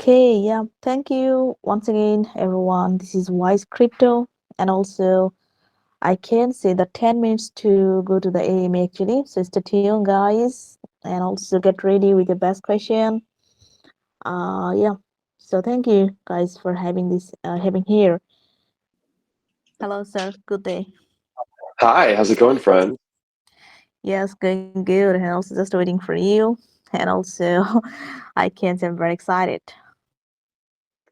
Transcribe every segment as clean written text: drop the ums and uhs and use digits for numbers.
Okay, yeah. Thank you once again, everyone. This is Wise Crypto, and also I can say that 10 minutes to go to the AMA actually. So stay tuned, guys, and also get ready with the best question. Yeah. So thank you, guys, for having here. Hello, sir. Good day. Hi, how's it going, friend? Yes, going good, and also just waiting for you. And also, I can say I'm very excited.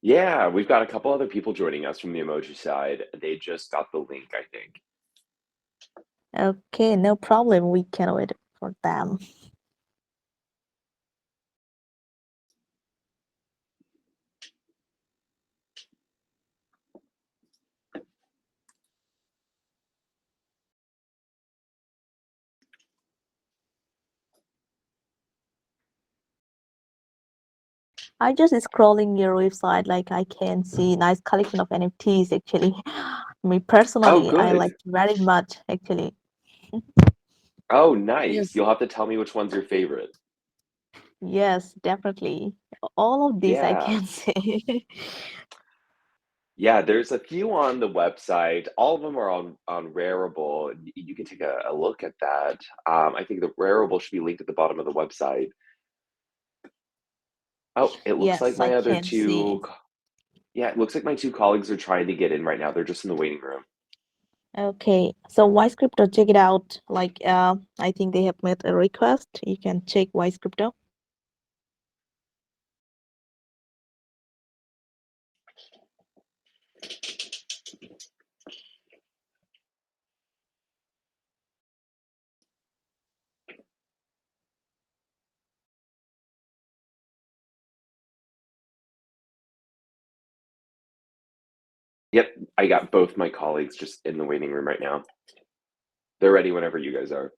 Yeah, we've got a couple other people joining us from the emoji side. They just got the link, I think. Okay, no problem. We can wait for them. I just scrolling your website, like I can see nice collection of NFTs actually. Me Oh, personally, I good. like very much actually. Oh, nice. Yes. You'll have to tell me which one's your favorite. Yes, definitely. All of these I Yeah. can say. Yeah, there's a few on the website. All of them are on Rarible. You can take a look at that. I think the Rarible should be linked at the bottom of the website. Oh, it looks like Yes, I my other can see. two. Yeah, it looks like my two colleagues are trying to get in right now. They're just in the waiting room. Okay, so Wise Crypto, check it out. Like, I think they have made a request. You can check Wise Crypto. Yep, I got both my colleagues just in the waiting room right now. They're ready whenever you guys are.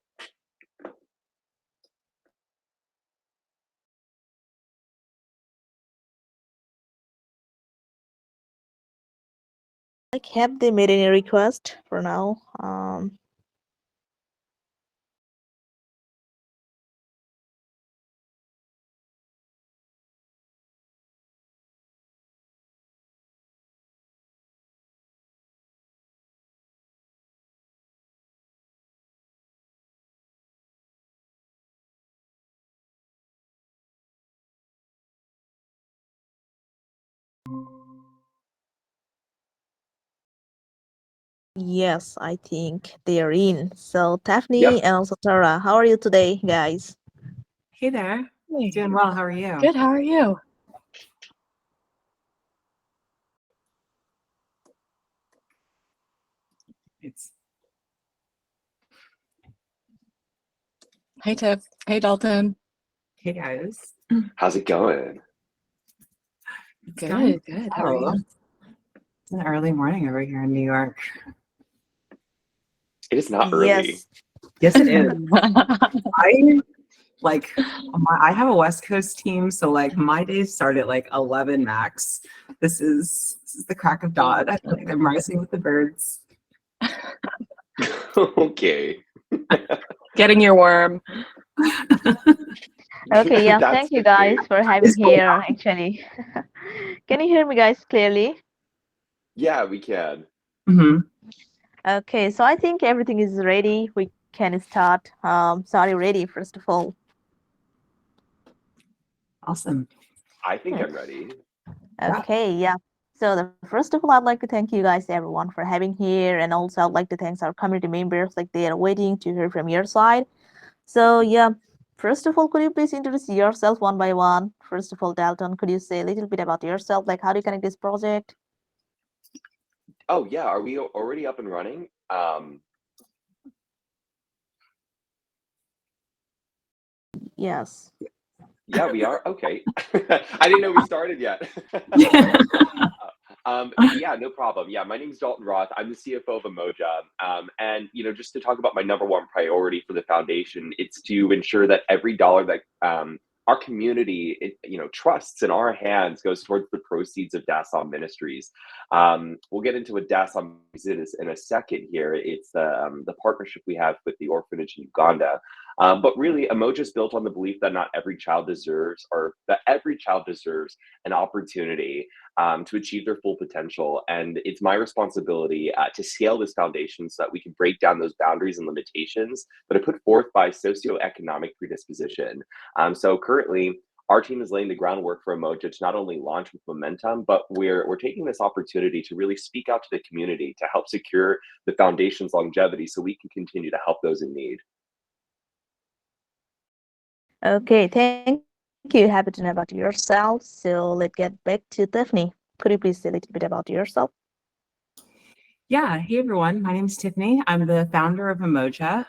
Like, have they made any request for now? Yes, I think they are in. So, Yep. Daphne and also Tara, how are you today, guys? Hey there. Hey, Doing well. How are you? good. How are you? It's Hey, Tiff. Hey, Dalton. hey guys. How's it going? It's going Good, good. How are well. you? It's an early morning over here in New York. It is not early. Yes. Yes, it is. I like I have a West Coast team, so like my days start at like 11 max. This is the crack of dawn. I feel like I'm rising with the birds. Okay. Getting your worm. Okay, yeah, That's thank you good guys news. for having It's cold here actually. Can you hear me guys clearly? Yeah, we can. out. Okay, so I think everything is ready. We can start. Sorry, ready first of all. Awesome. I think Hmm. I'm ready. Yeah. Okay, yeah. So the first of all, I'd like to thank you guys, everyone, for having here, and also I'd like to thank our community members, like they are waiting to hear from your side. So yeah, first of all, could you please introduce yourself one by one? First of all, Dalton, could you say a little bit about yourself, like how do you connect this project? Oh yeah, are we already up and running? Yes. Yeah, we are. Okay. I didn't know we started yet. Yeah, no problem. Yeah, my name is Dalton Roth. I'm the CFO of Umoja. And just to talk about my number one priority for the foundation, it's to ensure that every dollar that our community, trusts in our hands goes towards the proceeds of Dasom Ministries. We'll get into what Dasom is in a second here. It's the partnership we have with the orphanage in Uganda. But really, Umoja is built on the belief that not every child deserves, or that every child deserves an opportunity to achieve their full potential. And it's my responsibility to scale this foundation so that we can break down those boundaries and limitations that are put forth by socioeconomic predisposition. So currently, our team is laying the groundwork for Umoja to not only launch with momentum, but we're taking this opportunity to really speak out to the community to help secure the foundation's longevity so we can continue to help those in need. Okay, thank you. Happy to know about yourself. So let's get back to Tiffany. Could you please say a little bit about yourself? Yeah, hey everyone. My name is Tiffany. I'm the founder of Umoja.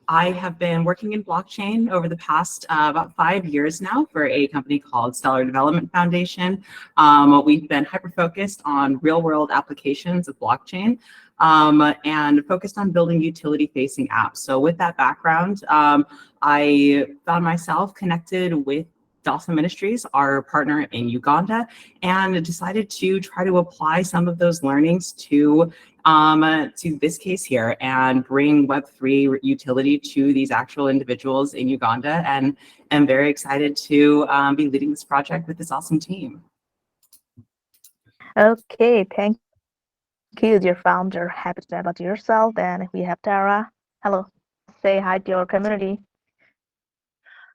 I have been working in blockchain over the past about 5 years now for a company called Stellar Development Foundation. We've been hyper focused on real world applications of blockchain and focused on building utility facing apps. So with that background, I found myself connected with Dasom Ministries, our partner in Uganda, and decided to try to apply some of those learnings to this case here and bring Web3 utility to these actual individuals in Uganda. And I'm very excited to be leading this project with this awesome team. Okay, thank you, dear founder. Happy to know about yourself. And we have Tara. Hello. Say hi to your community.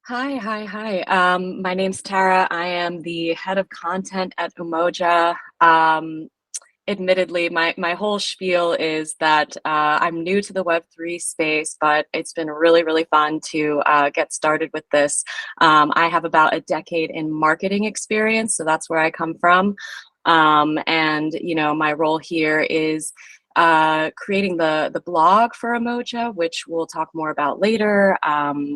Hi. My name's Tara. I am the head of content at Umoja. Admittedly, my whole spiel is that I'm new to the Web3 space, but it's been really fun to get started with this. I have about a decade in marketing experience, so that's where I come from. And my role here is creating the blog for Umoja, which we'll talk more about later,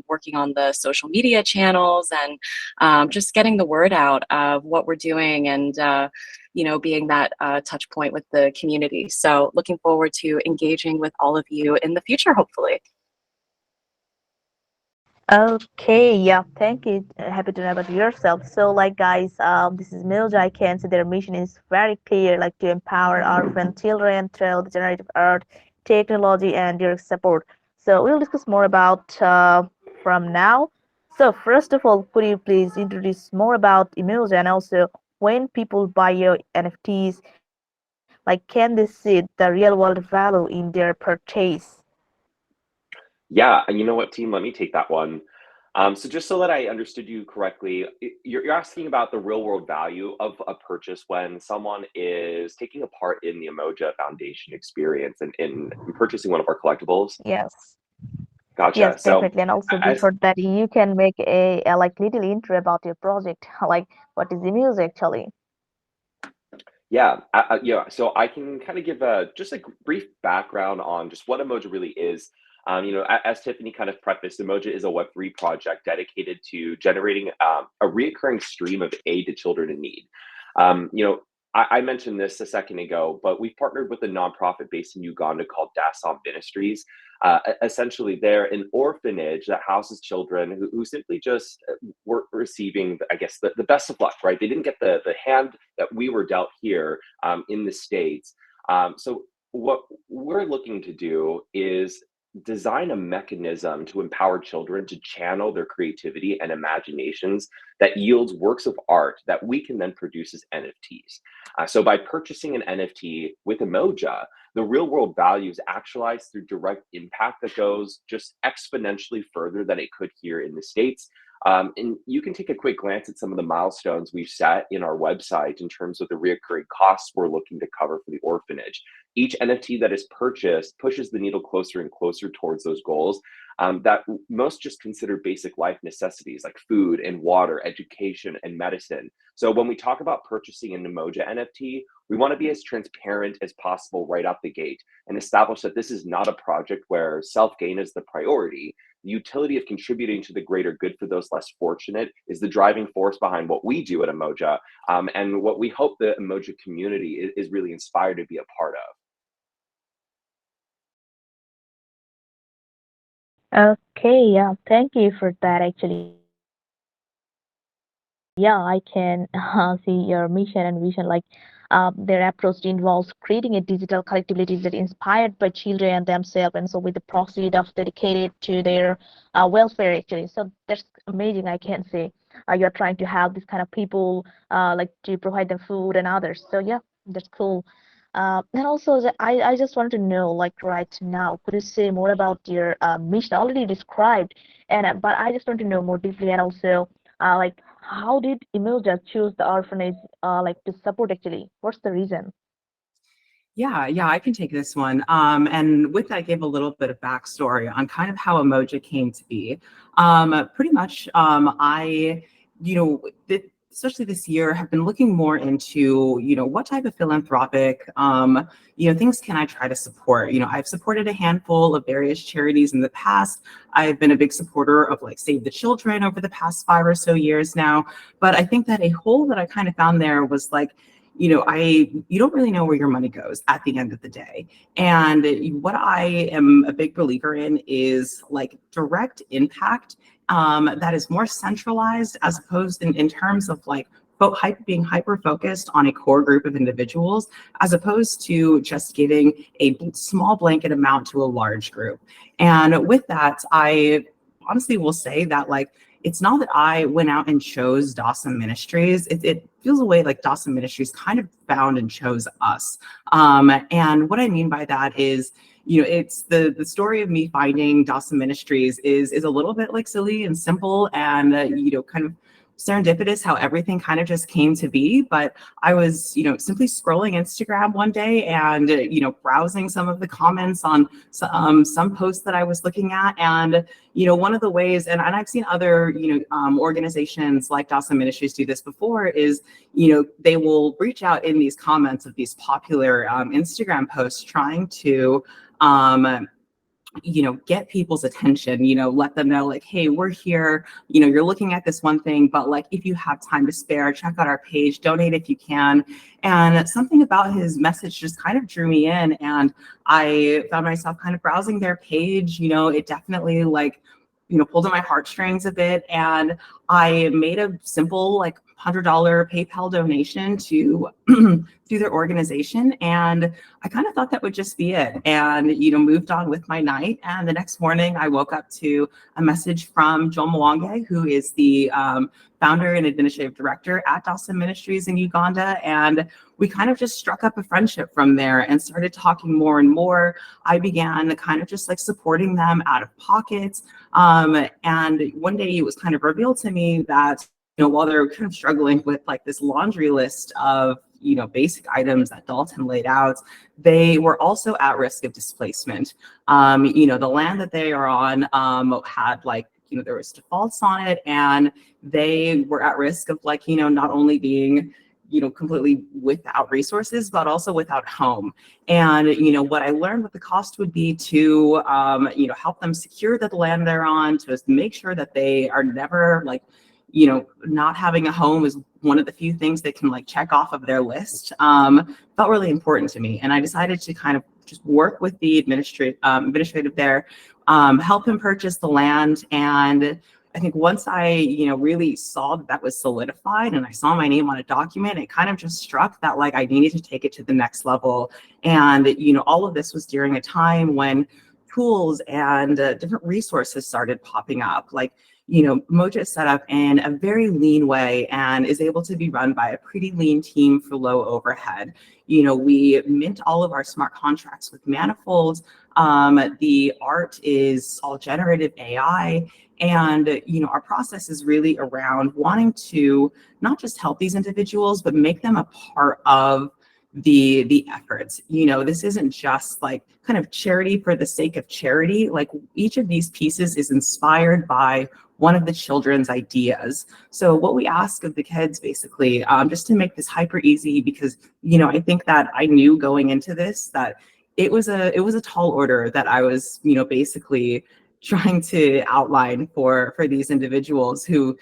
working on the social media channels, and just getting the word out of what we're doing, and being that touch point with the community. So looking forward to engaging with all of you in the future, hopefully. Okay, yeah, thank you. Happy to know about yourself. So, like, guys, this is Milja. I can see their mission is very clear, like to empower orphan children through the generative art, technology, and direct support. So, we'll discuss more about from now. So, first of all, could you please introduce more about Emilja, and also when people buy your NFTs, like, can they see the real world value in their purchase? Yeah, and you know what, team? Let me take that one. So just so that I understood you correctly, you're asking about the real world value of a purchase when someone is taking a part in the Umoja Foundation experience and in purchasing one of our collectibles. Yes. Yes, Gotcha. So definitely. And also we as thought that you can make a like little intro about your project, like what is the music actually? yeah, so I can kind of give a just a brief background on just what Umoja really is. As Tiffany kind of prefaced, Umoja is a Web3 project dedicated to generating a reoccurring stream of aid to children in need. I mentioned this a second ago, but we've partnered with a nonprofit based in Uganda called Dasom Ministries. Essentially, they're an orphanage that houses children who simply just were receiving, I guess, the best of luck, right? They didn't get the hand that we were dealt here in the States. So what we're looking to do is design a mechanism to empower children to channel their creativity and imaginations that yields works of art that we can then produce as NFTs. So by purchasing an NFT with Umoja, the real world value is actualized through direct impact that goes just exponentially further than it could here in the States. And you can take a quick glance at some of the milestones we've set in our website in terms of the reoccurring costs we're looking to cover for the orphanage. Each NFT that is purchased pushes the needle closer and closer towards those goals that most just consider basic life necessities like food and water, education, and medicine. So when we talk about purchasing an Umoja NFT, we want to be as transparent as possible right out the gate and establish that this is not a project where self-gain is the priority. The utility of contributing to the greater good for those less fortunate is the driving force behind what we do at Umoja, and what we hope the Umoja community is really inspired to be a part of. Okay, yeah, thank you for that actually. Yeah, I can see your mission and vision. Like, their approach involves creating a digital collectivity that inspired by children themselves, and so with the proceed of dedicated to their welfare actually. So that's amazing, I can say. You're trying to help these kind of people, like to provide them food and others. So yeah, that's cool. And also, I just want to know, like right now, could you say more about your mission? Already described, and but I just want to know more deeply, and also, like, how did Umoja choose the orphanage, like to support actually? What's the reason? Yeah, I can take this one. And with that, I gave a little bit of backstory on kind of how Umoja came to be. Pretty much, I, you know, especially this year, have been looking more into, what type of philanthropic, things can I try to support? I've supported a handful of various charities in the past. I've been a big supporter of like Save the Children over the past 5 or so years now. But I think that a hole that I kind of found there was like, you don't really know where your money goes at the end of the day. And what I am a big believer in is like direct impact that is more centralized as opposed in terms of like being hyper focused on a core group of individuals, as opposed to just giving a small blanket amount to a large group. And with that, I honestly will say that like, it's not that I went out and chose Dasom Ministries. It feels a way like Dasom Ministries kind of found and chose us. And what I mean by that is, it's the story of me finding Dasom Ministries is a little bit like silly and simple and, kind of serendipitous how everything kind of just came to be. But I was, simply scrolling Instagram one day and, browsing some of the comments on some posts that I was looking at. And, one of the ways, and I've seen other, organizations like Dasom Ministries do this before, is, they will reach out in these comments of these popular Instagram posts trying to, get people's attention, let them know like, hey, we're here, you're looking at this one thing, but like, if you have time to spare, check out our page, donate if you can. And something about his message just kind of drew me in, and I found myself kind of browsing their page. It definitely like, pulled at my heartstrings a bit. And I made a simple like $100 PayPal donation to to their organization. And I kind of thought that would just be it. And, moved on with my night. And the next morning I woke up to a message from Joel Mwange, who is the founder and administrative director at Dasom Ministries in Uganda. And we kind of just struck up a friendship from there and started talking more and more. I began kind of just like supporting them out of pocket. And one day it was kind of revealed to me that, while they're kind of struggling with like this laundry list of, basic items that Dalton laid out, they were also at risk of displacement. The land that they are on had like, there was defaults on it, and they were at risk of like, not only being, completely without resources, but also without home. And, what I learned what the cost would be to, help them secure the land they're on, to make sure that they are never like, not having a home is one of the few things they can like check off of their list, felt really important to me. And I decided to kind of just work with the administrative there, help him purchase the land. And I think once I, really saw that was solidified and I saw my name on a document, it kind of just struck that like I needed to take it to the next level. And, all of this was during a time when tools and different resources started popping up. Like, Umoja is set up in a very lean way and is able to be run by a pretty lean team for low overhead. We mint all of our smart contracts with manifolds. The art is all generative AI. And, our process is really around wanting to not just help these individuals, but make them a part of the efforts. This isn't just like kind of charity for the sake of charity. Like each of these pieces is inspired by one of the children's ideas. So what we ask of the kids basically, just to make this hyper easy, because, I think that I knew going into this that it was a tall order that I was, basically trying to outline for these individuals who,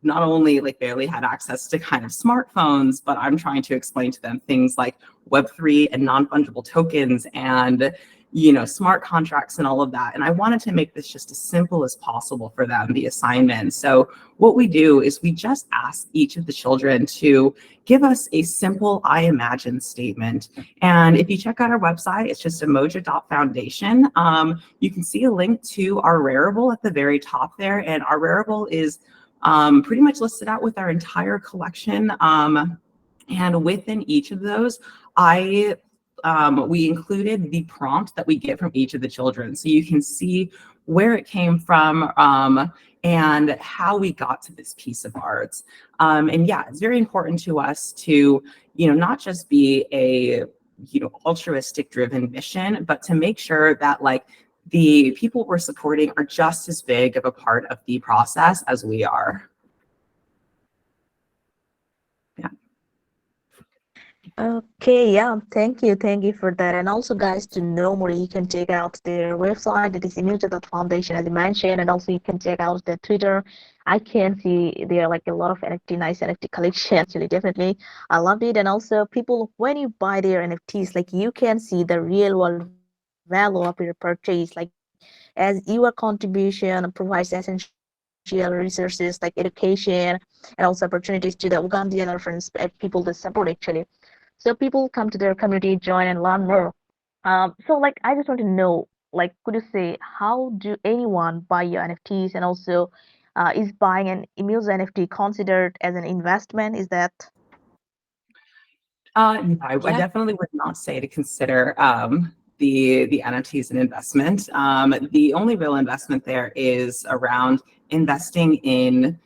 not only like barely had access to kind of smartphones, but I'm trying to explain to them things like Web3 and non-fungible tokens and, smart contracts and all of that. And I wanted to make this just as simple as possible for them, the assignment. So what we do is we just ask each of the children to give us a simple I imagine statement. And if you check out our website, it's just umoja.foundation. You can see a link to our Rarible at the very top there. And our Rarible is pretty much listed out with our entire collection. And within each of those, we included the prompt that we get from each of the children. So you can see where it came from and how we got to this piece of art. And yeah, it's very important to us to, not just be a, altruistic driven mission, but to make sure that like the people we're supporting are just as big of a part of the process as we are. Okay, yeah, thank you for that. And also, guys, to know more, you can check out their website, that is Foundation, as you mentioned, and also you can check out their Twitter. I can see there are like a lot of nice NFT collection. Actually, definitely, I loved it. And also, people, when you buy their NFTs, like you can see the real world value of your purchase, like as your contribution provides essential resources like education and also opportunities to the Ugandan orphans, people that support actually. So people come to their community, join and learn more. So like I just want to know, like, could you say how do anyone buy your NFTs, and also is buying an Umoja NFT considered as an investment? Is that No, I definitely would not say to consider the NFTs an investment. The only real investment there is around investing in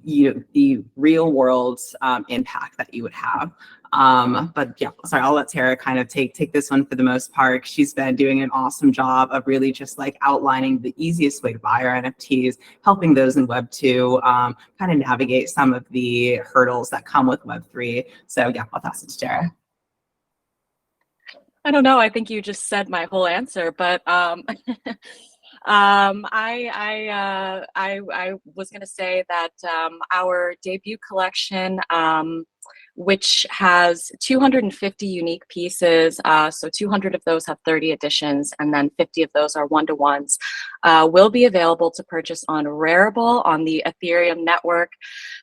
the real world impact that you would have. But yeah, sorry, I'll let Tara kind of take this one for the most part. She's been doing an awesome job of really just like outlining the easiest way to buy our NFTs, helping those in Web 2 kind of navigate some of the hurdles that come with Web 3. So yeah, I'll pass it to Tara. I don't know. I think you just said my whole answer, but I was going to say that our debut collection, which has 250 unique pieces, so 200 of those have 30 editions, and then 50 of those are one-to-ones, will be available to purchase on Rarible on the Ethereum network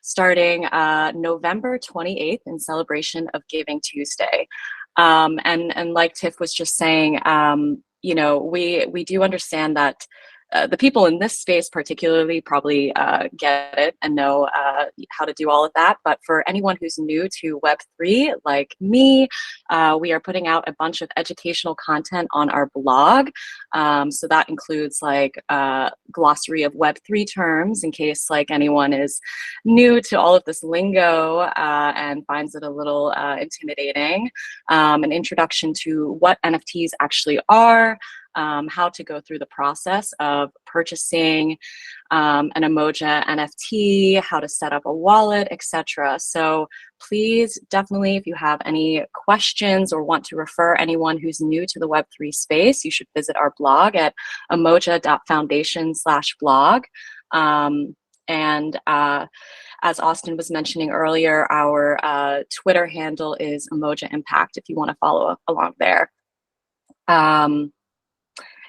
starting November 28th in celebration of Giving Tuesday. And like Tiff was just saying, we do understand that the people in this space particularly probably get it and know how to do all of that. But for anyone who's new to Web3, like me, we are putting out a bunch of educational content on our blog. So that includes like glossary of Web3 terms in case like anyone is new to all of this lingo and finds it a little intimidating, an introduction to what NFTs actually are, how to go through the process of purchasing an Umoja NFT, how to set up a wallet, etc. So please, definitely, if you have any questions or want to refer anyone who's new to the Web3 space, you should visit our blog at umoja.foundation/blog. And as Austin was mentioning earlier, our Twitter handle is Umoja Impact if you want to follow along there.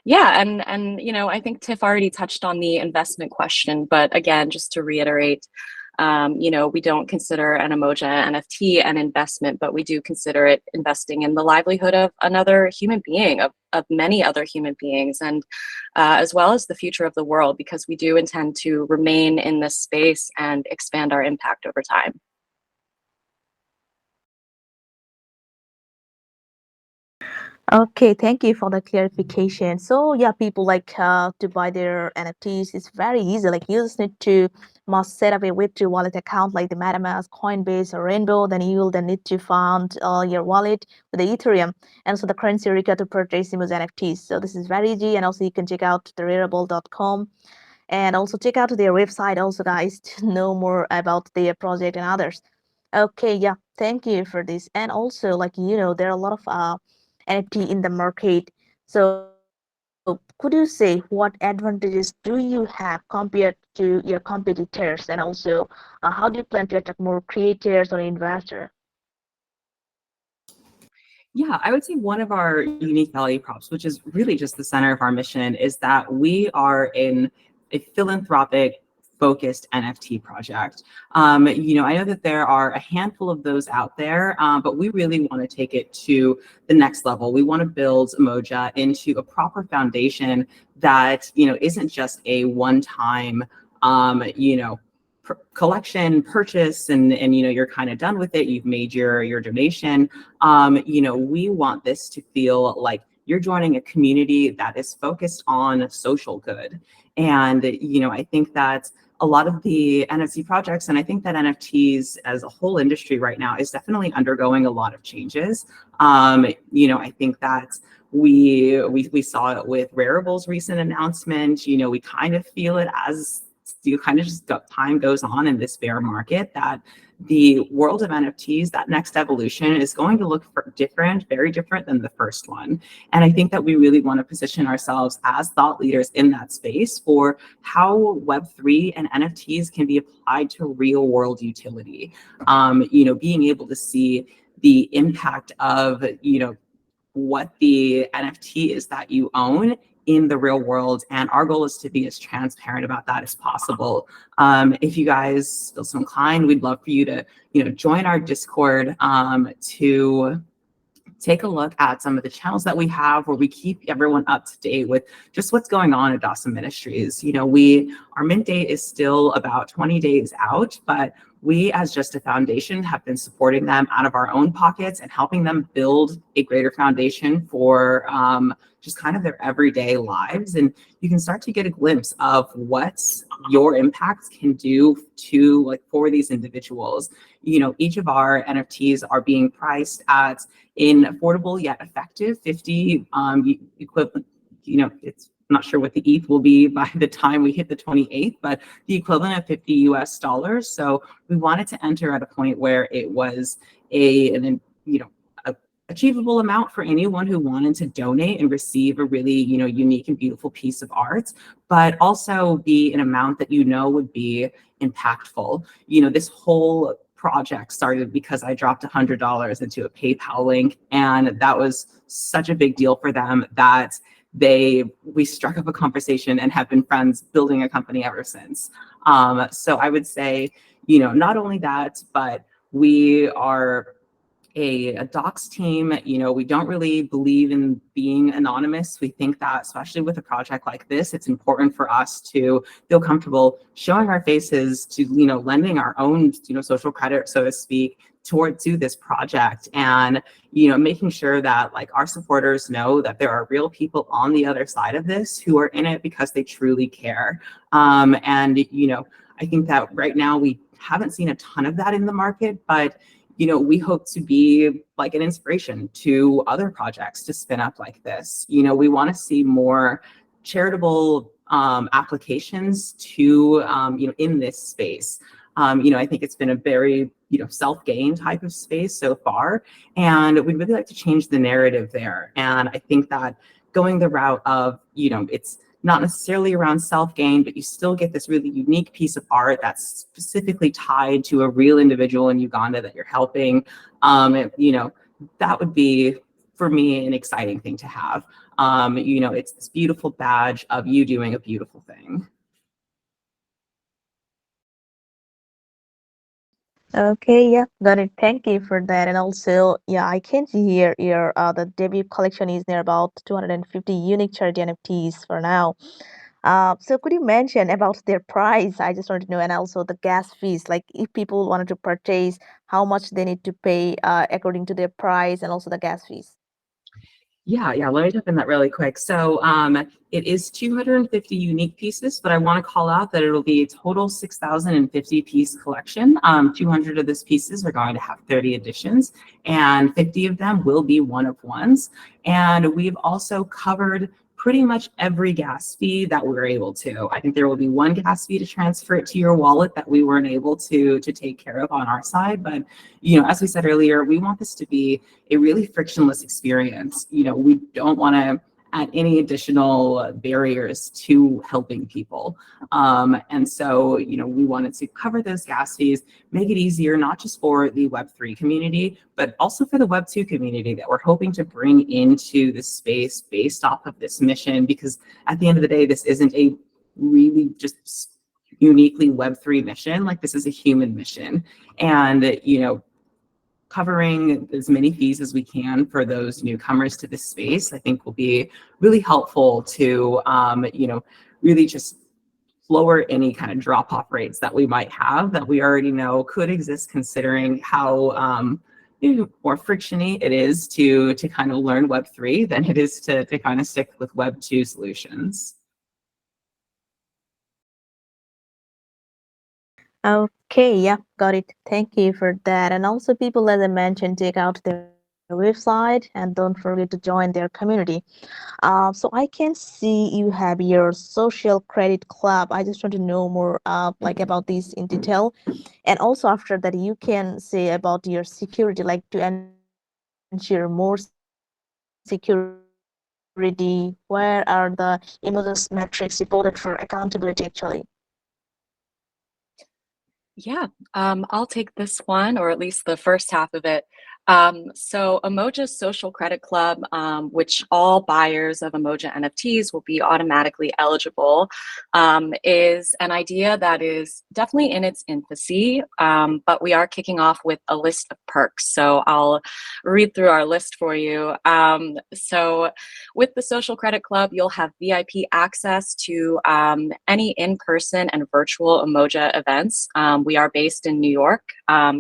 Yeah, and I think Tiff already touched on the investment question, but again, just to reiterate, we don't consider an Umoja NFT an investment, but we do consider it investing in the livelihood of another human being, of many other human beings, and as well as the future of the world, because we do intend to remain in this space and expand our impact over time. okay? Thank you for the clarification. So yeah, people like to buy their NFTs. It's very easy. Like you just need to must set up a Web2 wallet account like the MetaMask, Coinbase, or Rainbow. Then you will then need to fund your wallet with the Ethereum and so the currency required to purchase those NFTs. So this is very easy, and also you can check out the rarible.com and also check out their website also, guys, to know more about their project and others. Okay, yeah, thank you for this. And also, like, there are a lot of NFT in the market. So could you say what advantages do you have compared to your competitors? And also, how do you plan to attract more creators or investors? Yeah, I would say one of our unique value props, which is really just the center of our mission, is that we are in a philanthropic focused NFT project. I know that there are a handful of those out there, but we really want to take it to the next level. We want to build Umoja into a proper foundation that, isn't just a one-time, collection purchase and you're kind of done with it, you've made your donation. We want this to feel like you're joining a community that is focused on social good. And I think that a lot of the NFT projects, and I think that NFTs as a whole industry right now is definitely undergoing a lot of changes. I think that we saw it with Rarible's recent announcement. We kind of feel it as you kind of just time goes on in this bear market, that the world of NFTs, that next evolution is going to look different, very different than the first one. And I think that we really want to position ourselves as thought leaders in that space for how Web3 and NFTs can be applied to real world utility. Being able to see the impact of, what the NFT is that you own in the real world. And our goal is to be as transparent about that as possible. If you guys feel so inclined, we'd love for you to, join our Discord to take a look at some of the channels that we have where we keep everyone up to date with just what's going on at Dasom Ministries. Our mint date is still about 20 days out, but we as just a foundation have been supporting them out of our own pockets and helping them build a greater foundation for just kind of their everyday lives. And you can start to get a glimpse of what your impacts can do for these individuals. Each of our NFTs are being priced at an affordable yet effective 50 equivalent. I'm not sure what the ETH will be by the time we hit the 28th, but the equivalent of $50 US. So we wanted to enter at a point where it was an achievable amount for anyone who wanted to donate and receive a really, unique and beautiful piece of art, but also be an amount that would be impactful. This whole project started because I dropped $100 into a PayPal link, and that was such a big deal for them that we struck up a conversation and have been friends, building a company ever since. So I would say, not only that, but we are a docs team. We don't really believe in being anonymous. We think that, especially with a project like this, it's important for us to feel comfortable showing our faces, to lending our own social credit, so to speak, to this project, and making sure that our supporters know that there are real people on the other side of this who are in it because they truly care. And I think that right now we haven't seen a ton of that in the market, but we hope to be like an inspiration to other projects to spin up like this. We want to see more charitable applications to in this space. I think it's been a very self-gain type of space so far, and we'd really like to change the narrative there. And I think that going the route of it's not necessarily around self-gain, but you still get this really unique piece of art that's specifically tied to a real individual in Uganda that you're helping. That would be, for me, an exciting thing to have. It's this beautiful badge of you doing a beautiful thing. Okay, yeah, got it. Thank you for that. And also, yeah, I can see here your the debut collection is near about 250 unique charity NFTs for now. So could you mention about their price? I just want to know, and also the gas fees. Like if people wanted to purchase, how much they need to pay according to their price, and also the gas fees. Yeah, let me jump in that really quick. So it is 250 unique pieces, but I want to call out that it'll be a total 6,050 piece collection. 200 of these pieces are going to have 30 editions, and 50 of them will be one of ones. And we've also covered pretty much every gas fee that we're able to. I think there will be one gas fee to transfer it to your wallet that we weren't able to take care of on our side. But, as we said earlier, we want this to be a really frictionless experience. We don't want to at any additional barriers to helping people. And so, we wanted to cover those gas fees, make it easier, not just for the Web3 community, but also for the Web2 community that we're hoping to bring into the space based off of this mission, because at the end of the day, this isn't a really just uniquely Web3 mission. Like, this is a human mission. And, covering as many fees as we can for those newcomers to this space, I think will be really helpful to, really just lower any kind of drop-off rates that we might have that we already know could exist, considering how more frictiony it is to kind of learn Web3 than it is to kind of stick with Web2 solutions. Okay, yeah, got it. Thank you for that. And also, people, as I mentioned, check out their website and don't forget to join their community. So I can see you have your social credit club. I just want to know more, like about this in detail. And also after that, you can say about your security, like to ensure more security. Where are the Umoja's metrics reported for accountability actually? Yeah, I'll take this one, or at least the first half of it. So Umoja's Social Credit Club, which all buyers of Umoja NFTs will be automatically eligible, is an idea that is definitely in its infancy, but we are kicking off with a list of perks. So I'll read through our list for you. So with the Social Credit Club, you'll have VIP access to any in-person and virtual Umoja events. We are based in New York,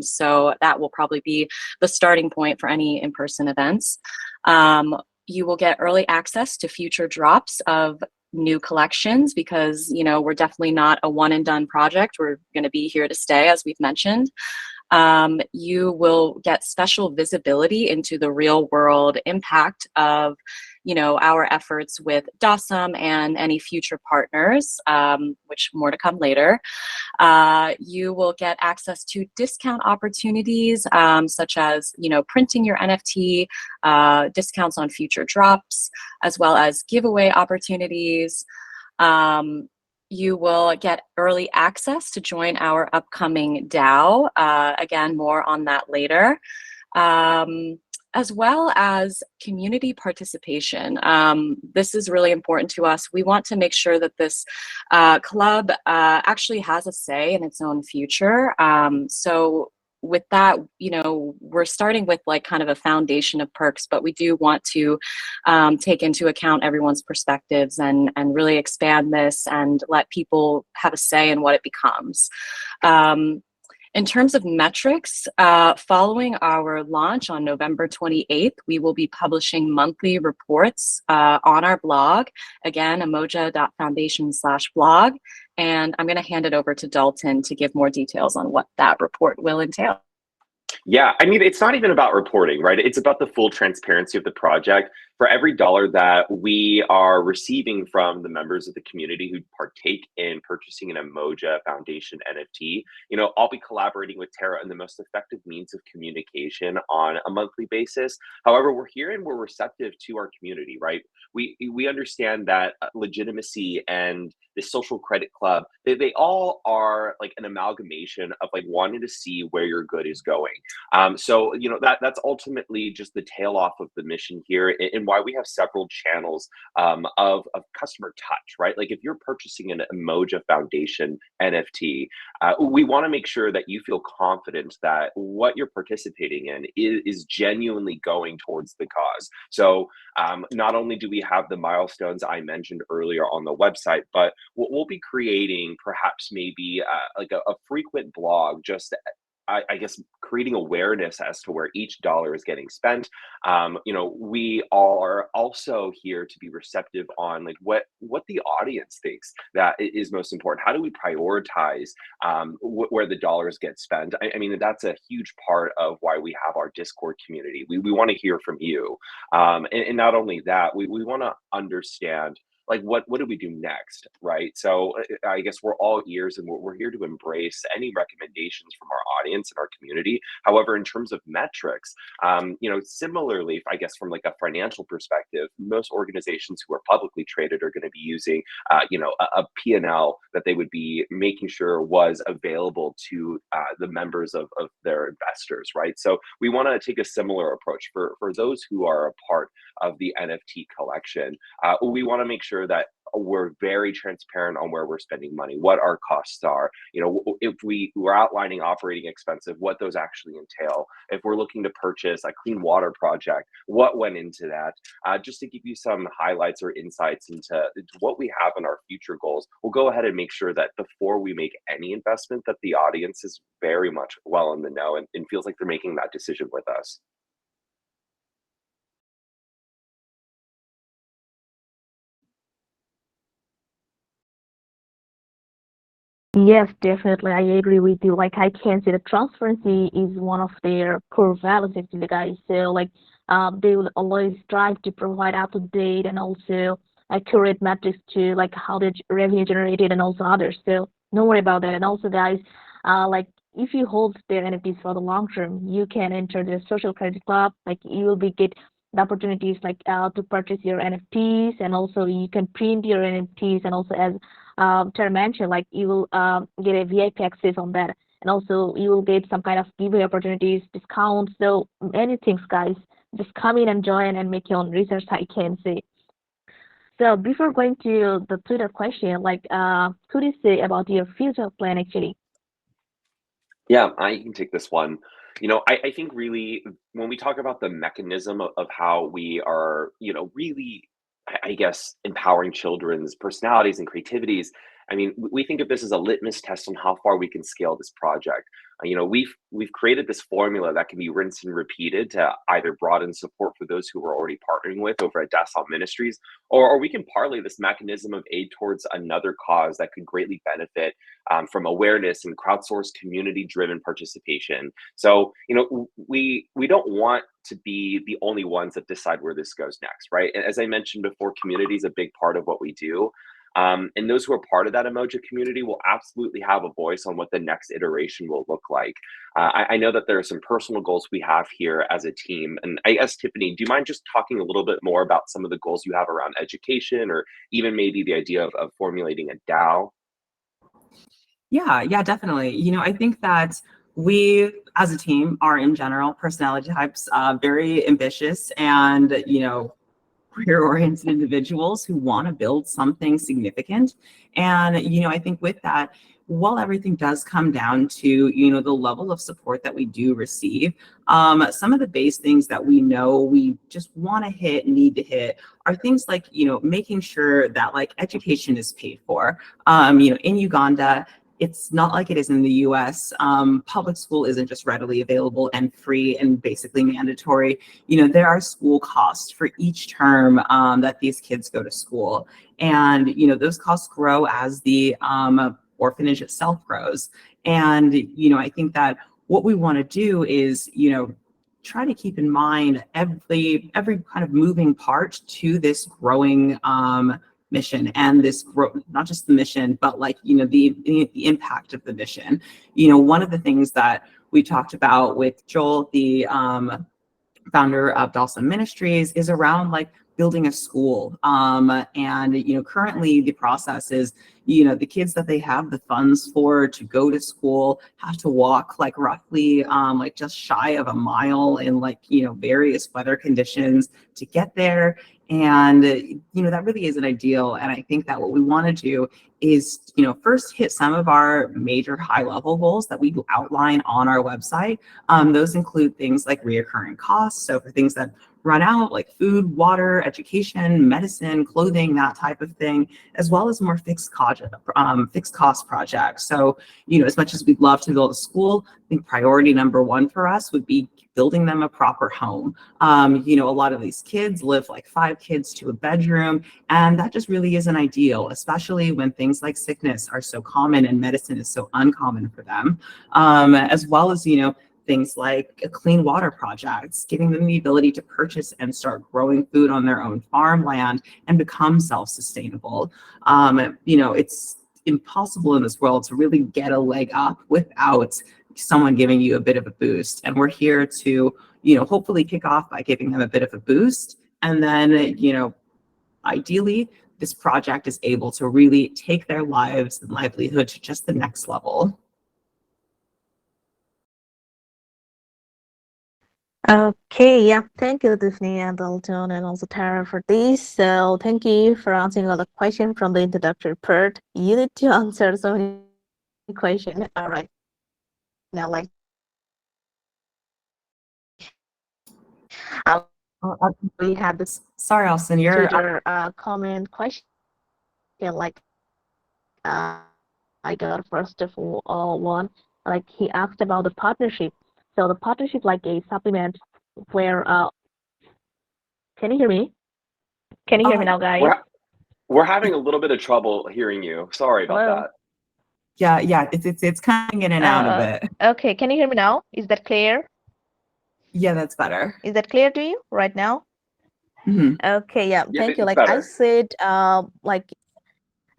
so that will probably be the starting point for any in-person events. You will get early access to future drops of new collections because, we're definitely not a one and done project. We're going to be here to stay, as we've mentioned. You will get special visibility into the real world impact of, our efforts with Dasom and any future partners, which more to come later. You will get access to discount opportunities, such as, printing your NFT, discounts on future drops, as well as giveaway opportunities. You will get early access to join our upcoming DAO. Again, more on that later. As well as community participation. This is really important to us. We want to make sure that this club actually has a say in its own future. So with that, we're starting with like kind of a foundation of perks, but we do want to take into account everyone's perspectives and really expand this and let people have a say in what it becomes. In terms of metrics, following our launch on November 28th, we will be publishing monthly reports on our blog, again, umoja.foundation/blog. And I'm going to hand it over to Dalton to give more details on what that report will entail. Yeah, I mean, it's not even about reporting, right? It's about the full transparency of the project. For every dollar that we are receiving from the members of the community who partake in purchasing an Umoja Foundation NFT, I'll be collaborating with Tara in the most effective means of communication on a monthly basis. However, we're here and we're receptive to our community, right? We understand that legitimacy and the social credit club, they all are like an amalgamation of like wanting to see where your good is going. So that's ultimately just the tail off of the mission here, and why we have several channels of customer touch, right? Like if you're purchasing an Umoja Foundation NFT, we want to make sure that you feel confident that what you're participating in is genuinely going towards the cause. So not only do we have the milestones I mentioned earlier on the website, but we'll be creating perhaps maybe like a frequent blog, just I guess creating awareness as to where each dollar is getting spent. We are also here to be receptive on like what the audience thinks that is most important. How do we prioritize where the dollars get spent? I mean, that's a huge part of why we have our Discord community. We want to hear from you. And not only that, we want to understand like what do we do next, right? So I guess we're all ears, and we're here to embrace any recommendations from our audience and our community. However, in terms of metrics, similarly, I guess from like a financial perspective, most organizations who are publicly traded are going to be using a P&L that they would be making sure was available to the members of their investors, right? So we want to take a similar approach for those who are a part of the NFT collection. We want to make sure that we're very transparent on where we're spending money, what our costs are. If we're outlining operating expenses, what those actually entail. If we're looking to purchase a clean water project, what went into that. Just to give you some highlights or insights into what we have in our future goals, we'll go ahead and make sure that before we make any investment, that the audience is very much well in the know and feels like they're making that decision with us. Yes, definitely. I agree with you. Like, I can say that transparency is one of their core values, actually, guys. So, like, they will always strive to provide up to date and also accurate metrics to like how the revenue generated and also others. So, don't worry about that. And also, guys, like, if you hold their NFTs for the long term, you can enter the social credit club. Like, you will be get the opportunities like to purchase your NFTs, and also you can print your NFTs, and also as Tara mentioned, like you will get a VIP access on that, and also you will get some kind of giveaway opportunities, discounts, so many things, guys. Just come in and join and make your own research, I can say. So before going to the Twitter question, like, could you say about your future plan actually? Yeah, I can take this one. I think really when we talk about the mechanism of how we are, really, I guess, empowering children's personalities and creativities, I mean, we think of this as a litmus test on how far we can scale this project. We've created this formula that can be rinsed and repeated to either broaden support for those who we're already partnering with over at Dasom Ministries, or we can parlay this mechanism of aid towards another cause that could greatly benefit from awareness and crowdsourced community-driven participation. So, we don't want to be the only ones that decide where this goes next, right? As I mentioned before, community is a big part of what we do. And those who are part of that Umoja community will absolutely have a voice on what the next iteration will look like. I know that there are some personal goals we have here as a team. And I guess, Tiffany, do you mind just talking a little bit more about some of the goals you have around education, or even maybe the idea of formulating a DAO? Yeah, definitely. I think that we as a team are in general personality types, very ambitious and, career-oriented individuals who want to build something significant. And, I think with that, while everything does come down to, the level of support that we do receive, some of the base things that we know we just want to hit, need to hit, are things like, making sure that like education is paid for. In Uganda, it's not like it is in the US. Public school isn't just readily available and free and basically mandatory. There are school costs for each term that these kids go to school. And, those costs grow as the orphanage itself grows. And, I think that what we want to do is, try to keep in mind every kind of moving part to this growing mission, and this growth, not just the mission, but like, the impact of the mission. One of the things that we talked about with Joel, the founder of Dasom Ministries, is around like building a school. And, currently the process is, the kids that they have the funds for to go to school have to walk like roughly like just shy of a mile in like, various weather conditions to get there. And, that really isn't ideal. And I think that what we want to do is, first hit some of our major high level goals that we outline on our website. Those include things like reoccurring costs. So for things that run out, like food, water, education, medicine, clothing, that type of thing, as well as more fixed cost projects. So, as much as we'd love to build a school, I think priority number one for us would be building them a proper home. A lot of these kids live like 5 kids to a bedroom, and that just really isn't ideal, especially when things like sickness are so common and medicine is so uncommon for them. As well as, things like clean water projects, giving them the ability to purchase and start growing food on their own farmland and become self-sustainable. It's impossible in this world to really get a leg up without someone giving you a bit of a boost. And we're here to, hopefully kick off by giving them a bit of a boost. And then, ideally, this project is able to really take their lives and livelihood to just the next level. Okay, yeah, thank you, Tiffany and Dalton, and also Tara for this. So thank you for answering all the questions from the introductory part. You need to answer so many questions. All right, now we have this. Sorry, Alison, your Twitter comment question. I got first of all one. He asked about the partnership. So the partnership like a supplement where can you hear me? Can you hear me now, guys? We're having a little bit of trouble hearing you. Sorry about that. Yeah, it's coming in and out a bit. Okay, can you hear me now? Is that clear? Yeah, that's better. Is that clear to you right now? Mm-hmm. Okay, yeah, thank you. Better. I said,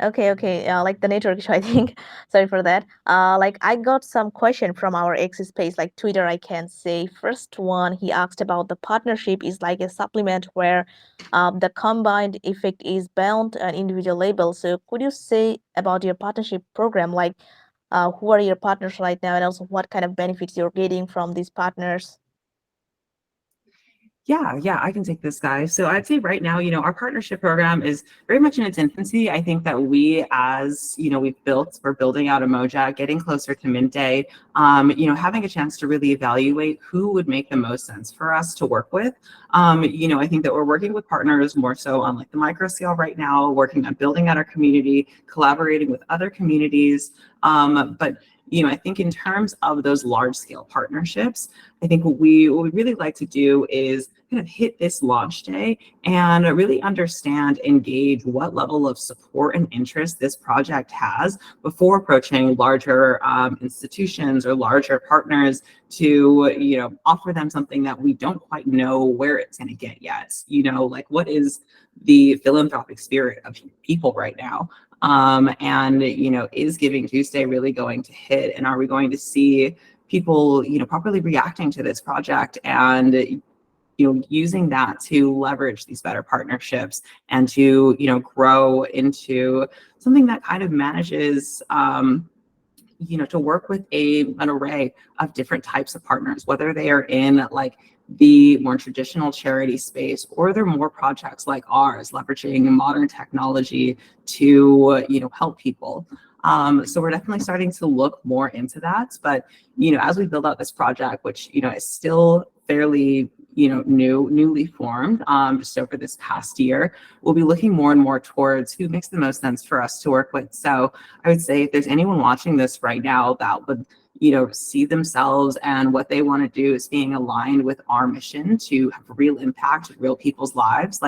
okay, like the network issue, I think. Sorry for that. I got some question from our X space, like Twitter, I can say. First one, he asked about the partnership is like a supplement where the combined effect is bound an individual label. So could you say about your partnership program, who are your partners right now, and also what kind of benefits you're getting from these partners? Yeah, I can take this, guy. So I'd say right now, our partnership program is very much in its infancy. I think that we, as we're building out Umoja, getting closer to mint day, having a chance to really evaluate who would make the most sense for us to work with. I think that we're working with partners more so on like the micro scale right now, working on building out our community, collaborating with other communities. But I think in terms of those large scale partnerships, I think what we really like to do is kind of hit this launch day and really understand, engage what level of support and interest this project has before approaching larger institutions or larger partners to, offer them something that we don't quite know where it's going to get yet. What is the philanthropic spirit of people right now? Is Giving Tuesday really going to hit? And are we going to see people, properly reacting to this project and, using that to leverage these better partnerships and to, grow into something that kind of manages, to work with an array of different types of partners, whether they are in like the more traditional charity space or they're more projects like ours, leveraging modern technology to, help people. So we're definitely starting to look more into that. But, as we build out this project, which, is still fairly, newly formed just over this past year, we'll be looking more and more towards who makes the most sense for us to work with. So I would say if there's anyone watching this right now that would, see themselves and what they want to do is being aligned with our mission to have a real impact with real people's lives,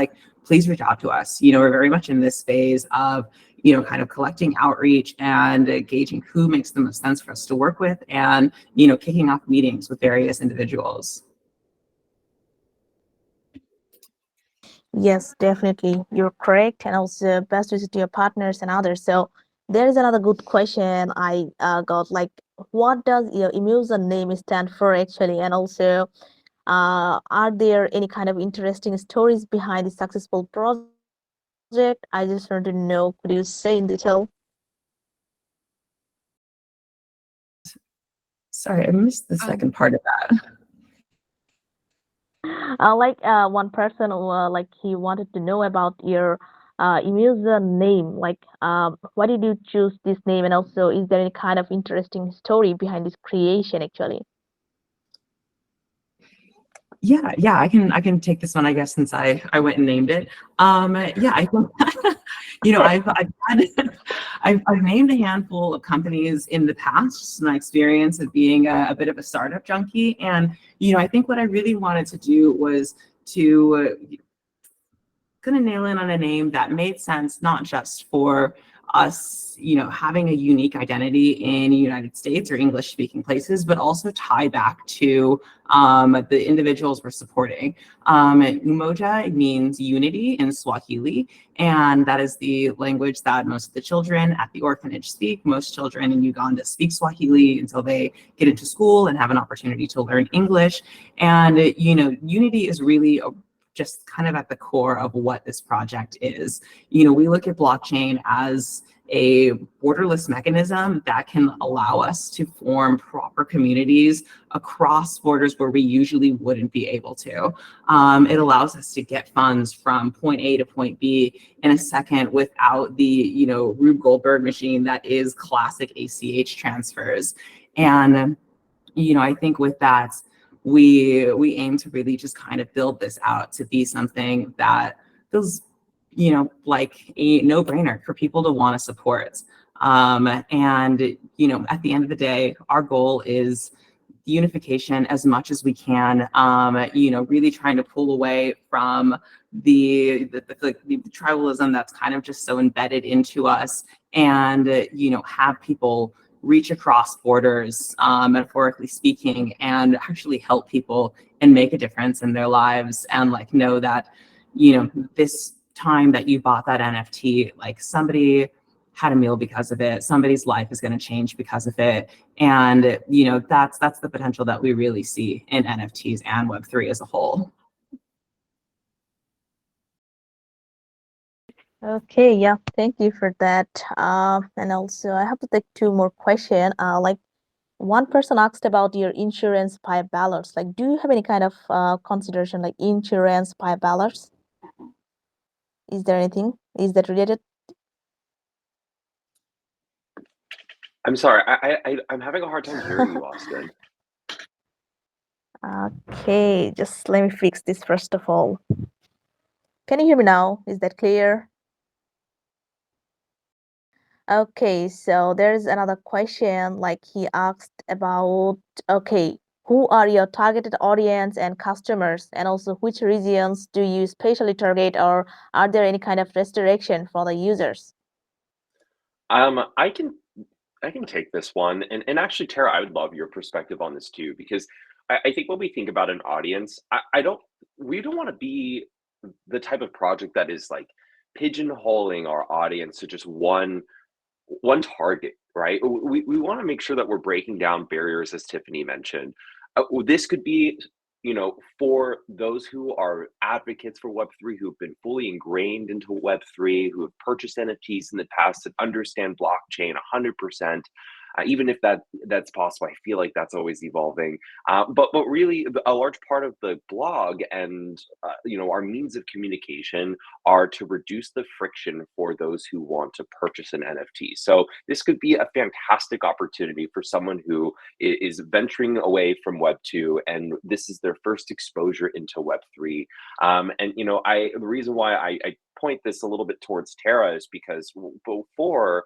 please reach out to us. We're very much in this phase of, kind of collecting outreach and gauging who makes the most sense for us to work with and, kicking off meetings with various individuals. Yes, definitely. You're correct. And also best wishes to your partners and others. So there is another good question I got, what does your Umoja name stand for actually? And also, are there any kind of interesting stories behind the successful project? I just want to know, could you say in detail? Sorry, I missed the second part of that. One person he wanted to know about your Umoja name. Why did you choose this name? And also, is there any kind of interesting story behind this creation actually? Yeah, I can take this one, I guess, since I went and named it. Yeah, I think I've named a handful of companies in the past, just my experience of being a bit of a startup junkie. And I think what I really wanted to do was to kind of nail in on a name that made sense, not just for us, having a unique identity in the United States or English speaking places, but also tie back to the individuals we're supporting. Umoja means unity in Swahili, and that is the language that most of the children at the orphanage speak. Most children in Uganda speak Swahili until they get into school and have an opportunity to learn English. And, unity is really just kind of at the core of what this project is. We look at blockchain as a borderless mechanism that can allow us to form proper communities across borders where we usually wouldn't be able to. It allows us to get funds from point A to point B in a second without the, Rube Goldberg machine that is classic ACH transfers. And, I think with that, we aim to really just kind of build this out to be something that feels, like a no-brainer for people to want to support. And, at the end of the day, our goal is unification as much as we can, really trying to pull away from the tribalism that's kind of just so embedded into us, and, have people reach across borders, metaphorically speaking, and actually help people and make a difference in their lives, and know that, this time that you bought that NFT, somebody had a meal because of it, somebody's life is going to change because of it. And, that's the potential that we really see in NFTs and Web3 as a whole. Okay, yeah, thank you for that. And also I have to take two more questions. One person asked about your insurance pipe ballots. Do you have any kind of consideration like insurance pipe ballots? Is there anything? Is that related? I'm sorry, I'm having a hard time hearing you, Austin. Okay, just let me fix this first of all. Can you hear me now? Is that clear? Okay, so there's another question, he asked about, okay, who are your targeted audience and customers, and also which regions do you specially target, or are there any kind of restriction for the users? I can take this one, and actually, Tara, I would love your perspective on this too, because I think when we think about an audience, we don't want to be the type of project that is pigeonholing our audience to just one target, right? We want to make sure that we're breaking down barriers, as Tiffany mentioned. This could be, for those who are advocates for Web3, who've been fully ingrained into Web3, who have purchased NFTs in the past and understand blockchain 100%. Even if that's possible, I feel like that's always evolving. But really, a large part of the blog and our means of communication are to reduce the friction for those who want to purchase an NFT. So this could be a fantastic opportunity for someone who is venturing away from Web 2, and this is their first exposure into Web 3. And the reason why I point this a little bit towards Tara is because before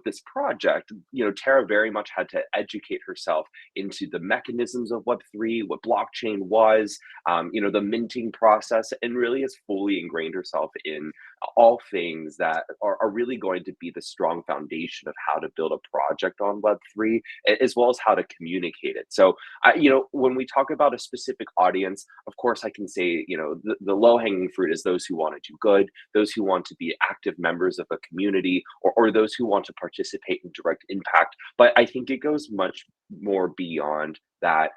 this project, Tara very much had to educate herself into the mechanisms of Web3, what blockchain was, the minting process, and really has fully ingrained herself in all things that are really going to be the strong foundation of how to build a project on Web3, as well as how to communicate it. So when we talk about a specific audience, of course I can say the low-hanging fruit is those who want to do good, those who want to be active members of a community, or those who want to participate in direct impact. But I think it goes much more beyond that,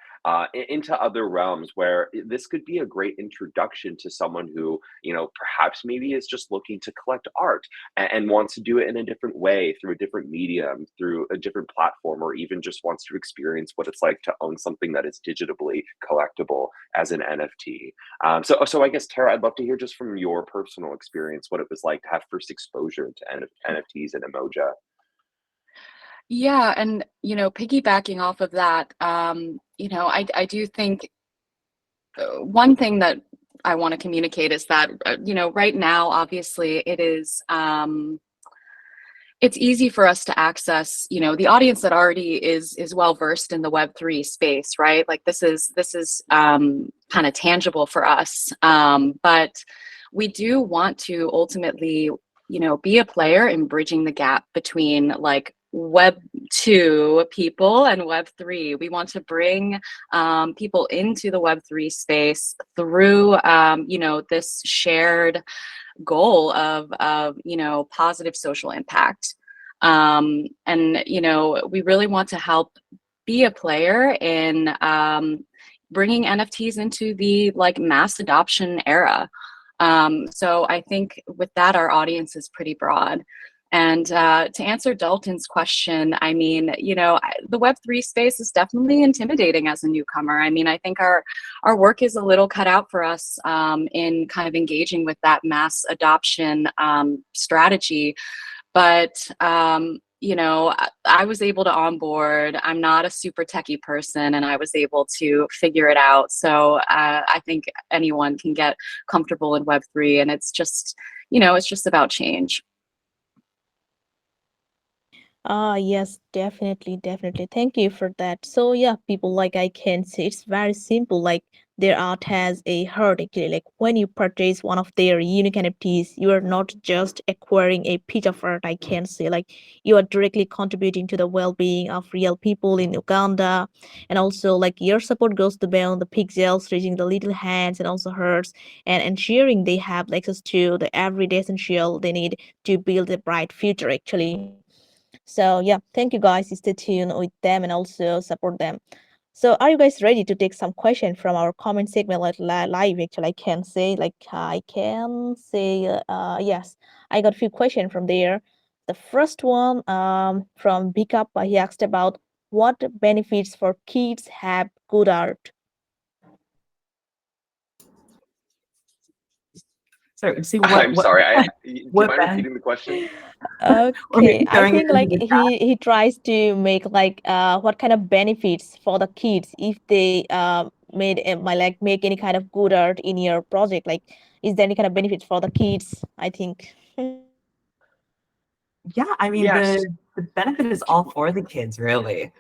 into other realms where this could be a great introduction to someone who, perhaps maybe is just looking to collect art and wants to do it in a different way, through a different medium, through a different platform, or even just wants to experience what it's like to own something that is digitally collectible as an NFT. So I guess, Tara, I'd love to hear just from your personal experience what it was like to have first exposure to NFTs and Umoja. Yeah, and piggybacking off of that, I do think one thing that I want to communicate is that right now, obviously, it is it's easy for us to access the audience that already is well versed in the Web3 space, right? This is kind of tangible for us, but we do want to ultimately be a player in bridging the gap between like Web 2 people and Web 3. We want to bring people into the Web 3 space through, this shared goal of positive social impact. And, we really want to help be a player in bringing NFTs into the like mass adoption era. So I think with that, our audience is pretty broad. And to answer Dalton's question, I mean, the Web3 space is definitely intimidating as a newcomer. I mean, I think our work is a little cut out for us in kind of engaging with that mass adoption strategy. But, I was able to onboard. I'm not a super techie person, and I was able to figure it out. So I think anyone can get comfortable in Web3, and it's just about change. Yes, definitely. Thank you for that. So yeah, people, like I can say it's very simple. Like their art has a heart actually. Like when you purchase one of their unique NFTs, you are not just acquiring a piece of art, I can say. Like you are directly contributing to the well-being of real people in Uganda. And also like your support goes to beyond the pixels, reaching the little hands and also hearts and ensuring they have access to the everyday essential they need to build a bright future actually. So yeah, thank you guys. Stay tuned with them and also support them. So are you guys ready to take some question from our comment segment like live? Actually, I can say yes. I got a few questions from there. The first one from Bikup, he asked about what benefits for kids have good art. Sorry, see I'm sorry. Do you what mind Ben? repeating the question? Or maybe Okay, I throwing it think into like the chat. he tries to make like what kind of benefits for the kids if they make any kind of good art in your project. Like, is there any kind of benefits for the kids? I think. Yeah, I mean Yes. the benefit is all for the kids, really.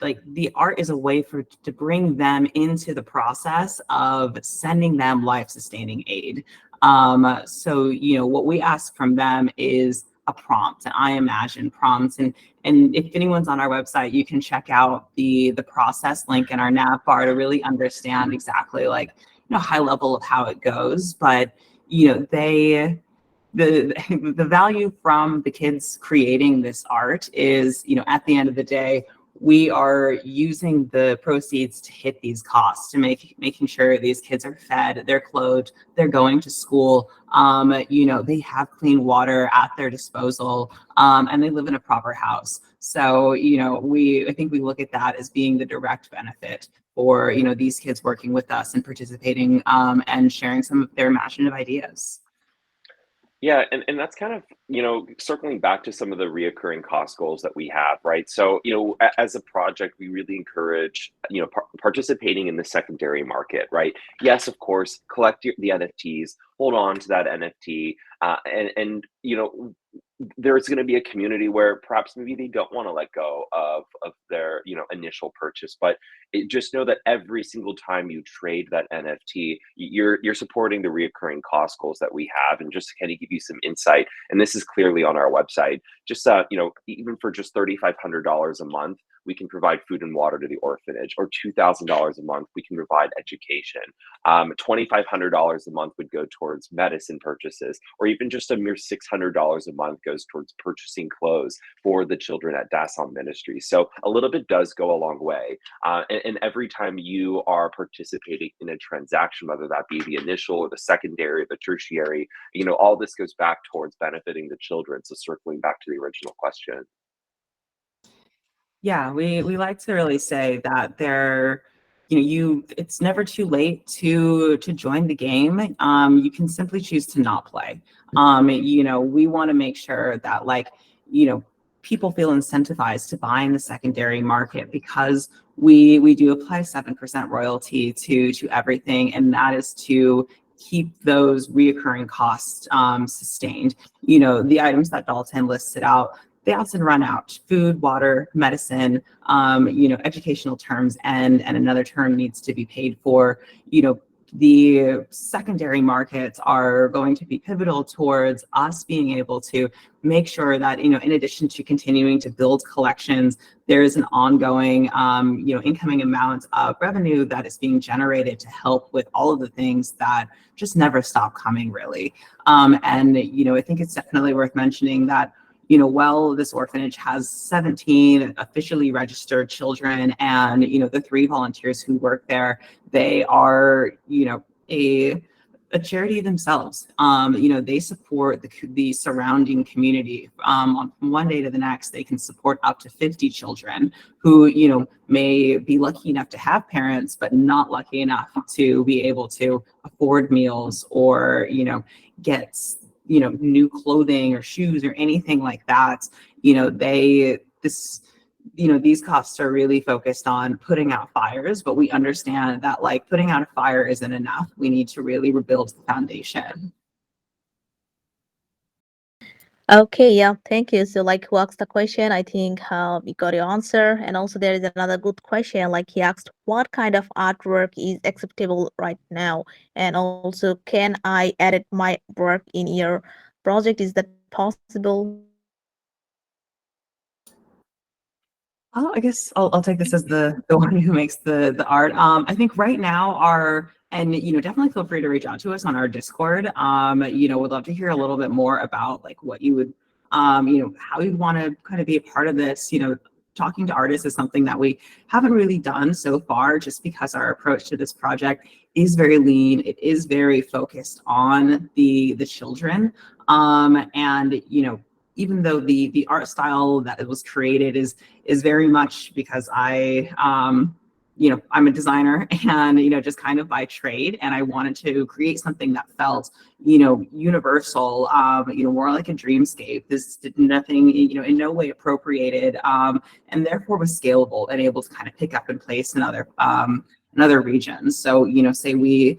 The art is a way to bring them into the process of sending them life-sustaining aid. So what we ask from them is a prompt, and I imagine prompts, and if anyone's on our website, you can check out the process link in our nav bar to really understand exactly like high level of how it goes. But they the value from the kids creating this art is, at the end of the day, we are using the proceeds to hit these costs, to making sure these kids are fed, they're clothed, they're going to school, they have clean water at their disposal, and they live in a proper house. So, I think we look at that as being the direct benefit for, these kids working with us and participating, and sharing some of their imaginative ideas. Yeah, and that's kind of, circling back to some of the reoccurring cost goals that we have, right? So, as a project, we really encourage, participating in the secondary market, right? Yes, of course, collect the NFTs, hold on to that NFT, and there's going to be a community where perhaps maybe they don't want to let go of their initial purchase, but just know that every single time you trade that NFT, you're supporting the reoccurring cost goals that we have. And just to kind of give you some insight, and this is clearly on our website, just even for just $3,500 a month, we can provide food and water to the orphanage, or $2,000 a month, we can provide education. $2,500 a month would go towards medicine purchases, or even just a mere $600 a month goes towards purchasing clothes for the children at Dasom Ministries. So a little bit does go a long way. And every time you are participating in a transaction, whether that be the initial or the secondary or the tertiary, all this goes back towards benefiting the children. So circling back to the original question. Yeah, we like to really say that it's never too late to join the game. You can simply choose to not play. We want to make sure that people feel incentivized to buy in the secondary market, because we do apply 7% royalty to everything, and that is to keep those reoccurring costs sustained. The items that Dalton listed out, they often run out: food, water, medicine, educational terms, and another term needs to be paid for. the secondary markets are going to be pivotal towards us being able to make sure that, in addition to continuing to build collections, there is an ongoing, incoming amount of revenue that is being generated to help with all of the things that just never stop coming, really. And, I think it's definitely worth mentioning that, while this orphanage has 17 officially registered children and, the 3 volunteers who work there, they are, a charity themselves. They support the surrounding community. From one day to the next, they can support up to 50 children who, may be lucky enough to have parents, but not lucky enough to be able to afford meals or, get new clothing or shoes or anything like that. These costs are really focused on putting out fires, but we understand that putting out a fire isn't enough. We need to really rebuild the foundation. Okay, yeah, thank you. So, who asked the question? I think we got your answer. And also, there is another good question. He asked, what kind of artwork is acceptable right now? And also, can I edit my work in your project? Is that possible? Oh, I guess I'll take this as the one who makes the art. I think right now and definitely feel free to reach out to us on our Discord. Would love to hear a little bit more about what you would, how you'd want to kind of be a part of this. Talking to artists is something that we haven't really done so far, just because our approach to this project is very lean. It is very focused on the children, and even though the art style that was created is very much because I'm a designer and, just kind of by trade, and I wanted to create something that felt, universal, more like a dreamscape. This did nothing, in no way appropriated, and therefore was scalable and able to kind of pick up and place in other regions. So, say we,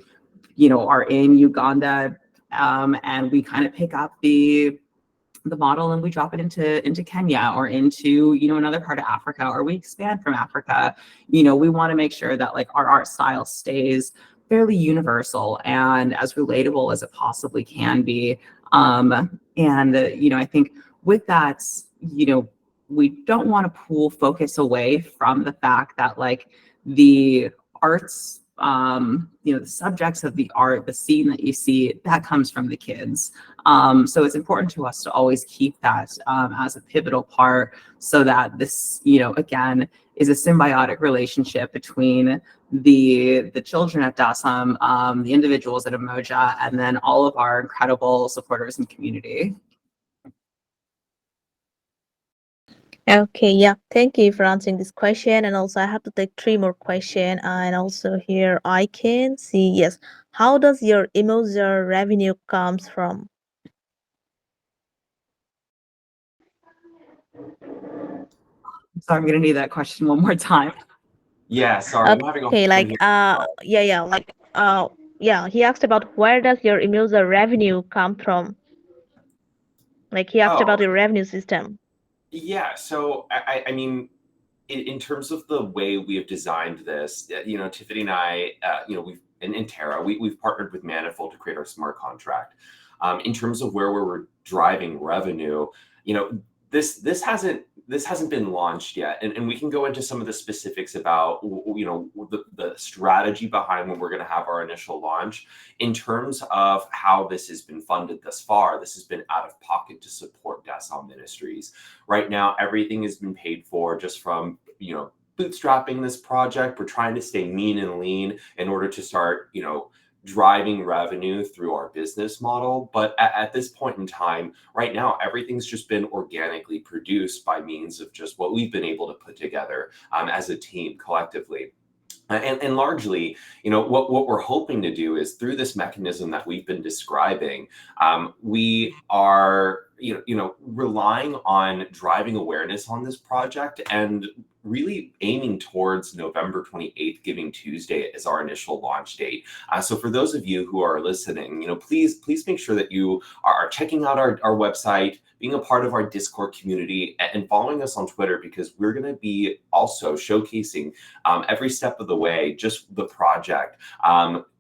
are in Uganda, and we kind of pick up the model and we drop it into Kenya or into another part of Africa, or we expand from Africa. We want to make sure that our art style stays fairly universal and as relatable as it possibly can be. I think with that, we don't want to pull focus away from the fact that the arts, the subjects of the art, the scene that you see, that comes from the kids. So it's important to us to always keep that as a pivotal part, so that this, again, is a symbiotic relationship between the children at Dasom, the individuals at Umoja, and then all of our incredible supporters and community. Okay, yeah, thank you for answering this question. And also, I have to take 3 more questions. And also here, I can see, yes, how does your Umoja revenue comes from? So I'm gonna need that question one more time. Yeah, sorry, I'm having a Okay, hard time hearing. yeah, he asked about where does your Umoja revenue come from? He asked about Oh, your revenue system. yeah. So I mean, in terms of the way we have designed this, Tiffany and I, we've and Tara, we've partnered with Manifold to create our smart contract. In terms of where we're driving revenue, this hasn't been launched yet, and we can go into some of the specifics about the strategy behind when we're going to have our initial launch. In terms of how this has been funded thus far, this has been out of pocket to support Dasom Ministries. Right now, everything has been paid for just from bootstrapping this project. We're trying to stay mean and lean in order to start driving revenue through our business model. But at this point in time, right now, everything's just been organically produced by means of just what we've been able to put together as a team collectively. And largely, what we're hoping to do is, through this mechanism that we've been describing, we are relying on driving awareness on this project and really aiming towards November 28th, Giving Tuesday, as our initial launch date. So for those of you who are listening, please make sure that you are checking out our website, being a part of our Discord community, and following us on Twitter, because we're going to be also showcasing every step of the way, just the project,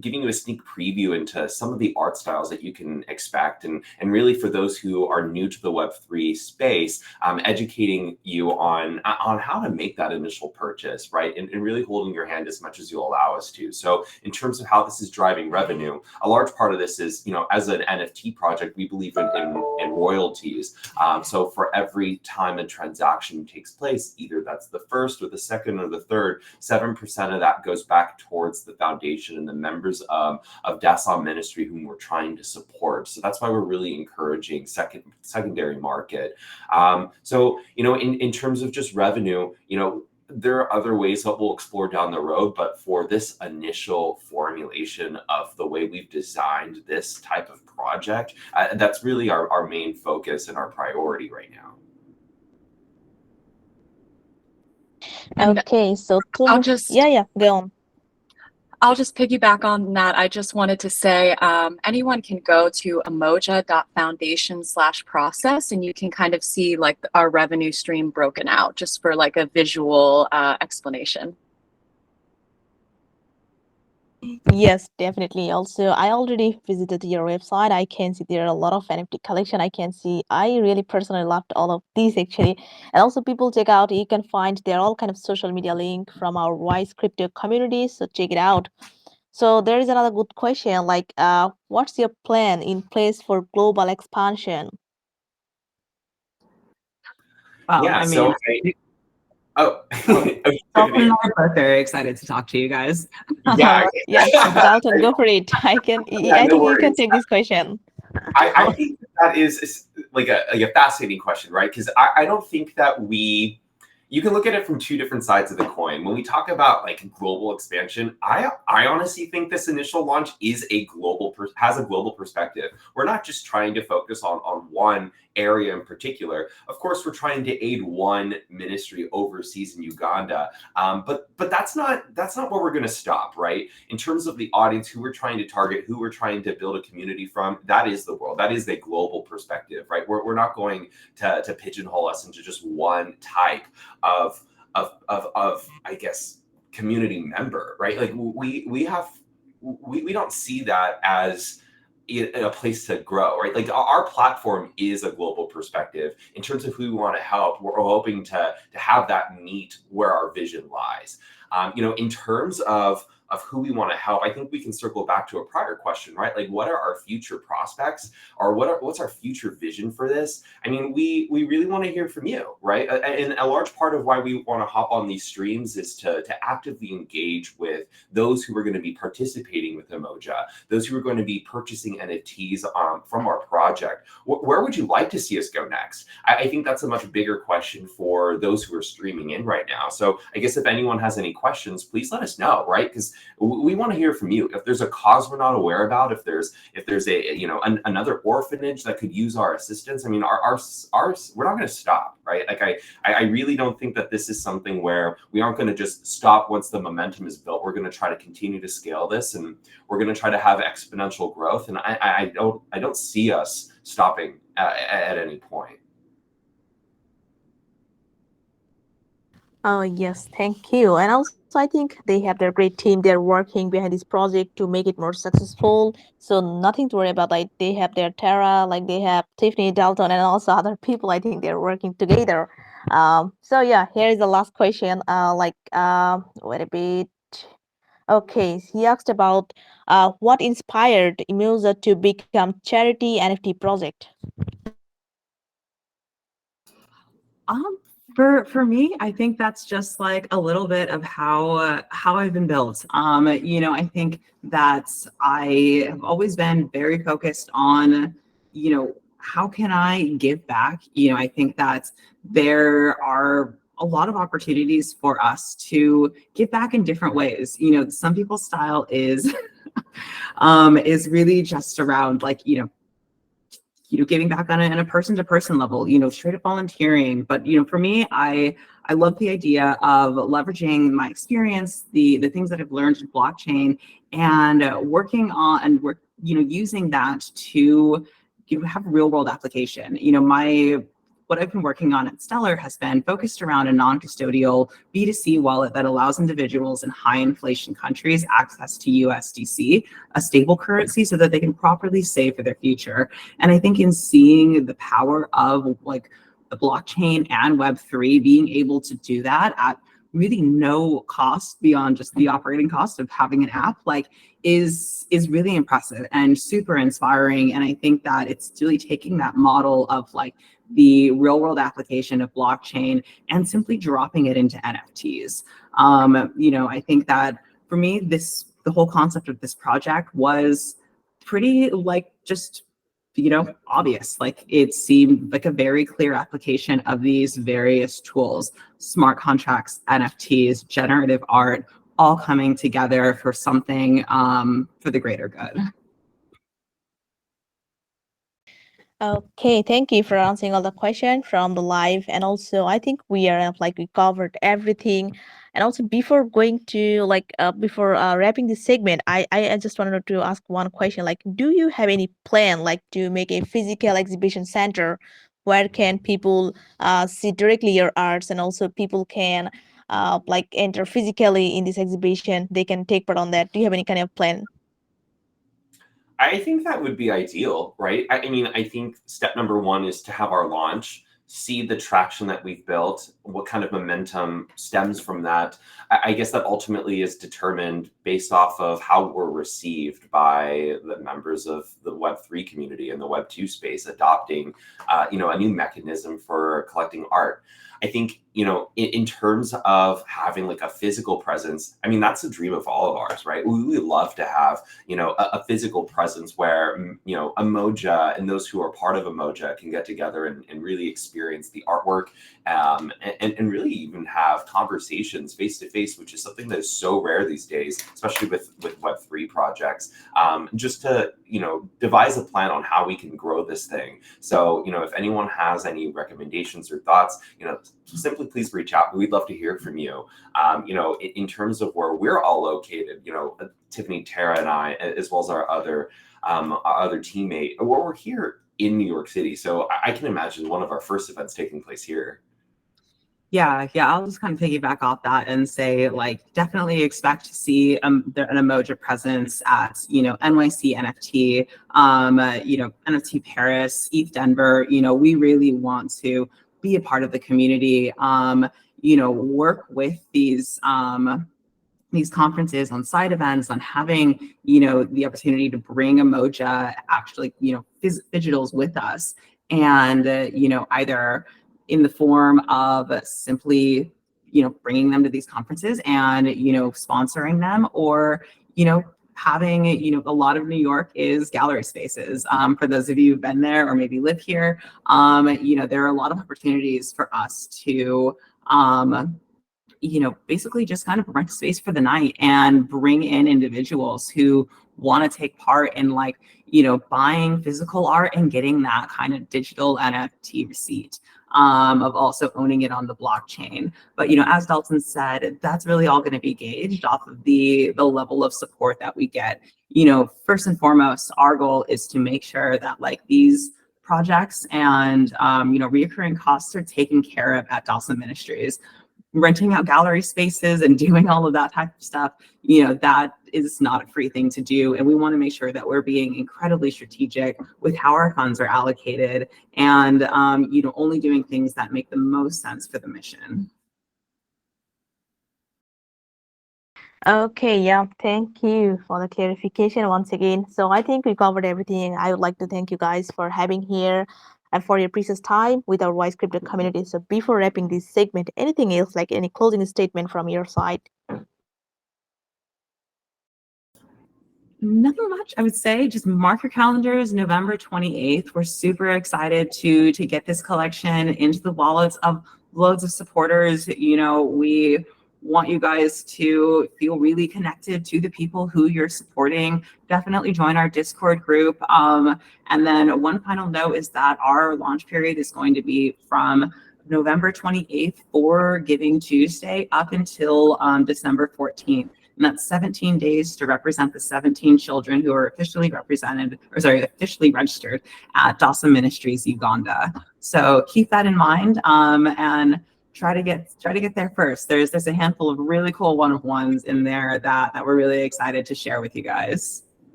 giving you a sneak preview into some of the art styles that you can expect, and really for those who are new to the Web3 space, educating you on how to make that initial purchase, right? And really holding your hand as much as you'll allow us to. So in terms of how this is driving revenue, a large part of this is, as an NFT project, we believe in royalties. So for every time a transaction takes place, either that's the first or the second or the third, 7% of that goes back towards the foundation and the members of Dasom Ministry whom we're trying to support. So that's why we're really encouraging secondary market. So, in terms of just revenue, there are other ways that we'll explore down the road, but for this initial formulation of the way we've designed this type of project, that's really our main focus and our priority right now. Okay, so I'll just go on. I'll just piggyback on that. I just wanted to say anyone can go to umoja.foundation/process, and you can kind of see like our revenue stream broken out just for like a visual explanation. Yes, definitely. Also, I already visited your website. I can see there are a lot of NFT collection. I really personally loved all of these actually. And also people check out, you can find there are all kind of social media link from our Wise Crypto community. So check it out. So there is another good question, like what's your plan in place for global expansion? Well, I mean, Dalton and I are both very excited to talk to you guys. Yeah, Dalton, go for it. I think you can take this question. I think that is like a fascinating question, right? Because I don't think that you can look at it from two different sides of the coin. When we talk about like global expansion, I honestly think this initial launch is has a global perspective. We're not just trying to focus on one area in particular. Of course, we're trying to aid one ministry overseas in Uganda, but that's not where we're going to stop, right? In terms of the audience, who we're trying to target, who we're trying to build a community from, that is the world. That is a global perspective, right? We're not going to pigeonhole us into just one type of I guess community member, right? Like we don't see that as a place to grow, right? Like our platform is a global perspective. In terms of who we want to help, we're hoping to have that meet where our vision lies. In terms of who we want to help, I think we can circle back to a prior question, right? Like, what are our future prospects, or what's our future vision for this? I mean, we really want to hear from you, right? And a large part of why we want to hop on these streams is to actively engage with those who are going to be participating with Umoja, those who are going to be purchasing NFTs from our project. Where would you like to see us go next? I think that's a much bigger question for those who are streaming in right now. So I guess if anyone has any questions, please let us know, right? Because we want to hear from you. If there's a cause we're not aware about, if there's a another orphanage that could use our assistance, I mean, our we're not going to stop, right? Like I really don't think that this is something where we aren't going to just stop once the momentum is built. We're going to try to continue to scale this, and we're going to try to have exponential growth. And I don't see us stopping at any point. Oh, yes, thank you. And also, I think they have their great team. They're working behind this project to make it more successful. So nothing to worry about. Like they have their Tara, like they have Tiffany, Dalton, and also other people. I think they're working together. So yeah, here is the last question. Wait a bit. Okay, he asked about what inspired Umoja to become charity NFT project. For me, I think that's just like a little bit of how I've been built. I think that I have always been very focused on, how can I give back? I think that there are a lot of opportunities for us to give back in different ways. Some people's style is really just around like, giving back on a person-to-person level, straight up volunteering. But, for me, I love the idea of leveraging my experience, the things that I've learned in blockchain, and working on and using that to have real world application. what I've been working on at Stellar has been focused around a non-custodial B2C wallet that allows individuals in high inflation countries access to USDC, a stable currency, so that they can properly save for their future. And I think in seeing the power of like the blockchain and Web3 being able to do that at really no cost beyond just the operating cost of having an app, like is really impressive and super inspiring. And I think that it's really taking that model of like the real world application of blockchain and simply dropping it into NFTs. I think that for me, the whole concept of this project was pretty like just obvious. Like it seemed like a very clear application of these various tools, smart contracts, NFTs, generative art, all coming together for something for the greater good. Okay, thank you for answering all the questions from the live. And also, I think we are like we covered everything. And also, before going to before wrapping this segment, I just wanted to ask one question. Like, do you have any plan like to make a physical exhibition center where can people see directly your arts, and also people can like enter physically in this exhibition? They can take part on that. Do you have any kind of plan? I think that would be ideal, right? I mean, I think step number one is to have our launch, see the traction that we've built, what kind of momentum stems from that. I guess that ultimately is determined based off of how we're received by the members of the Web3 community and the Web2 space adopting, a new mechanism for collecting art. I think, in terms of having like a physical presence, I mean, that's a dream of all of ours, right? We would love to have, a physical presence where, Umoja and those who are part of Umoja can get together and really experience the artwork and really even have conversations face to face, which is something that is so rare these days, especially with Web3 projects, just to, devise a plan on how we can grow this thing. So, if anyone has any recommendations or thoughts, simply please reach out. We'd love to hear from you. In terms of where we're all located, Tiffany, Tara, and I, as well as our other teammate, we're here in New York City. So I can imagine one of our first events taking place here. Yeah, I'll just kind of piggyback off that and say, like, definitely expect to see an Umoja presence at, NYC NFT, NFT Paris, ETH Denver. We really want to be a part of the community, work with these conferences on side events, on having, the opportunity to bring Umoja actually, digitals with us, and, either in the form of simply, bringing them to these conferences and, sponsoring them, or, having, a lot of New York is gallery spaces. For those of you who've been there or maybe live here, there are a lot of opportunities for us to, basically just kind of rent space for the night and bring in individuals who want to take part in buying physical art and getting that kind of digital NFT receipt, of also owning it on the blockchain. But, as Dalton said, that's really all going to be gauged off of the level of support that we get. First and foremost, our goal is to make sure that these projects and, reoccurring costs are taken care of at Dasom Ministries. Renting out gallery spaces and doing all of that type of stuff, that is not a free thing to do. And we want to make sure that we're being incredibly strategic with how our funds are allocated and, only doing things that make the most sense for the mission. Okay, yeah, thank you for the clarification once again. So I think we covered everything. I would like to thank you guys for having here and for your precious time with our Wise Crypto community. So before wrapping this segment, anything else, like any closing statement from your side? Nothing much, I would say. Just mark your calendars, November 28th. We're super excited to get this collection into the wallets of loads of supporters. We want you guys to feel really connected to the people who you're supporting. Definitely join our Discord group. And then one final note is that our launch period is going to be from November 28th for Giving Tuesday up until December 14th. And that's 17 days to represent the 17 children who are officially officially registered at Dasom Ministries Uganda. So keep that in mind, and try to get there first. There's a handful of really cool one-of-ones in there that we're really excited to share with you guys.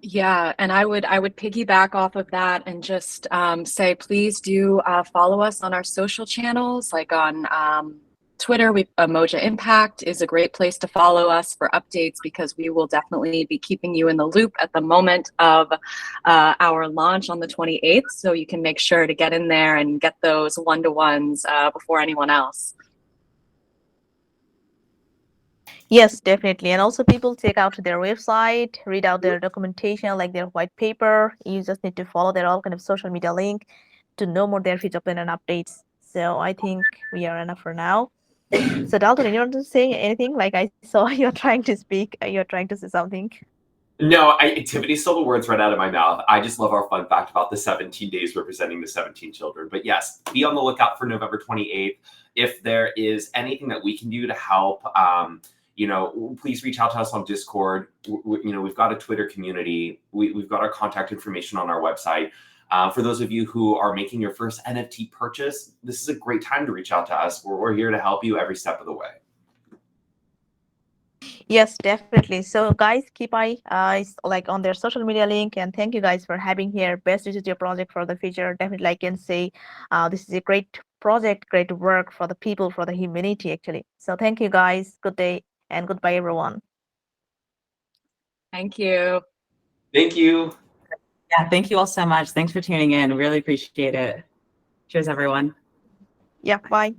Yeah, and I would piggyback off of that and just say, please do follow us on our social channels, like on Twitter. Umoja Impact is a great place to follow us for updates, because we will definitely be keeping you in the loop at the moment of our launch on the 28th. So you can make sure to get in there and get those one-to-ones before anyone else. Yes, definitely. And also people check out their website, read out their documentation, like their white paper. You just need to follow their all kind of social media link to know more their future plan and updates. So I think we are enough for now. So Dalton, you want to say anything? Like I saw you're trying to speak, you're trying to say something. No, Tiffany stole the words right out of my mouth. I just love our fun fact about the 17 days representing the 17 children. But yes, be on the lookout for November 28th. If there is anything that we can do to help, please reach out to us on Discord. We've got a Twitter community. We've got our contact information on our website. For those of you who are making your first NFT purchase, this is a great time to reach out to us. We're here to help you every step of the way. Yes, definitely. So guys, keep eyes like on their social media link, and thank you guys for having here. Best wishes to your project for the future. Definitely, I can say this is a great project, great work for the people, for the humanity actually. So thank you guys. Good day and goodbye everyone. Thank you. Thank you. Yeah, thank you all so much. Thanks for tuning in. Really appreciate it. Cheers, everyone. Yeah, bye.